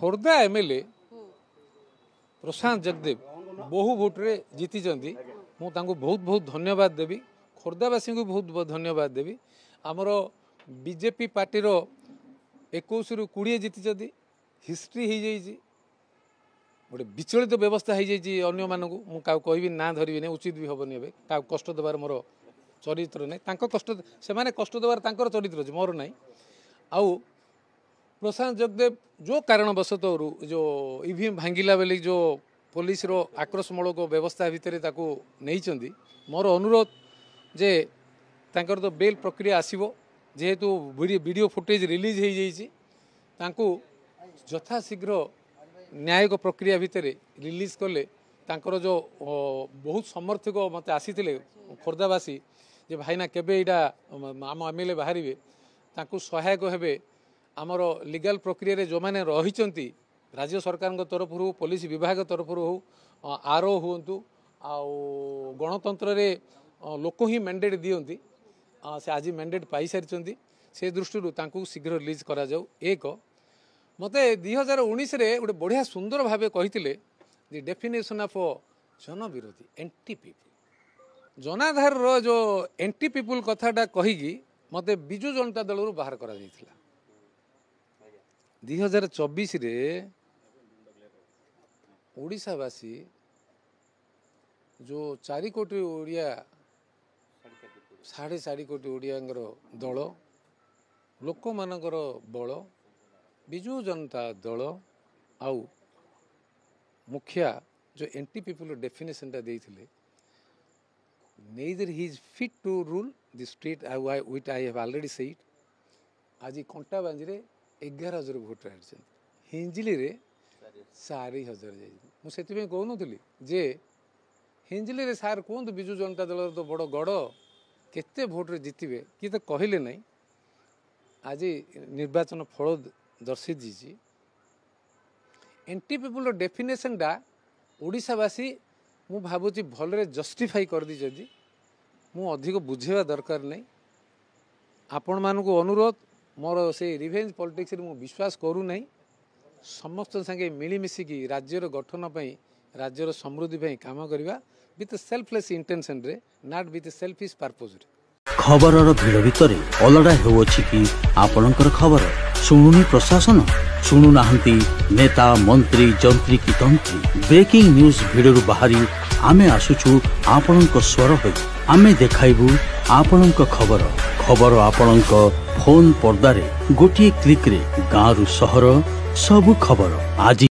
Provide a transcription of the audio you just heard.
Khordha MLA प्रशांत जगदेव बहु भोट्रे जीति मुझे बहुत बहुत धन्यवाद देवी खोर्धावासी को बहुत बहुत धन्यवाद देवी आमर बीजेपी पार्टी 21 रु 20 जीति हिस्ट्री हो जाइए गोटे विचलित व्यवस्था हो जाइए अन्य मानक मुझे कह ना धरबी नहीं उचित भी हेनी ए क्या कष्ट देवार मोर चरित्र नहीं कष्ट से कष्ट देवार चरित्र अच्छे मोर ना आउ प्रशांत जगदेव जो कारणवशत जो ईवीएम भांगिला बेली जो पुलिस रो आक्रोशमूलक व्यवस्था भितर नहीं मोर अनुरोध जे तांकर तो बेल प्रक्रिया आसीबो जेहेतु वीडियो फुटेज रिलीज हो जाइए यथाशीघ्र न्यायिक प्रक्रिया भितर रिलीज कले तांकर जो बहुत समर्थक मत आसी खोर्धावासी जे भाईना केबे इटा आम एमएलए बाहर तांकु सहायक हेबे आमर लीगल प्रक्रिया रे जो माने रहिचंती राज्य सरकार तरफ हो पुलिस विभाग तरफ हो आरओ हूँ आउ गणतंत्र रे लोक ही मैंडेट दियंती से आज मैंडेट पाई सारी से दृष्टि तांकु शीघ्र रिलीज करा जाऊ एक मते 2019 रे गोटे बढ़िया सुंदर भावे कही दि डेफिनेशन ऑफ जन विरोधी एंटी पीपुल जनाधार रो जो एंटी पीपुल कथाटा कहीकि मते बिजु जनता दल रु बाहर करा जायथिला 2024 रे ओडिशावासी जो 4 कोटी ओडिया 4.5 कोटी ओडियांगर दल लोक मानकर बल बिजु जनता दल आउ मुखिया जो एंटी पीपुल डेफिनेशन टा देइथिले neither he is fit to rule the state which I have already said आज कंटा बांजी रे 11,000 भोट हिंजिली रे 4,000 मुझे कहूनी जे हिंजिली रे सार कहतु बिजु जनता दल तो बड़ गड़ केते भोट्रे जीतबे कि तो कहले नहीं आज निर्वाचन फल दर्शी जी एंटी पीपुल डेफिनेशन टा ओडिशावासी मु भावुची भलरे जस्टिफाई कर दी मु अधिक बुझेवा दरकार नहीं आपण मानकु अनुरोध मोर से रिवेंज पॉलिटिक्स रे मु विश्वास करू नहीं समस्त संगे मिलीमिशिकी राज्यर गठन पई राज्यर समृद्धि पई काम करबा विथ सेल्फलेस इंटेंशन रे नॉट विथ सेल्फिश पर्पस रे खबरर भिड़ भितर अलड़ा हेउछि कि आपणकर खबर शुणुनी प्रशासन शुणु नाहंती नेता मंत्री जंत्री की तंत्री ब्रेकिंग न्यूज भिडर बाहरी आमे आसुछु आपणक स्वर होई आमे देखाइबु आपणक खबर खबर आपणक फोन पर्दारे गोटिए क्लिक रे गाँव रु सहर सबु खबर आज।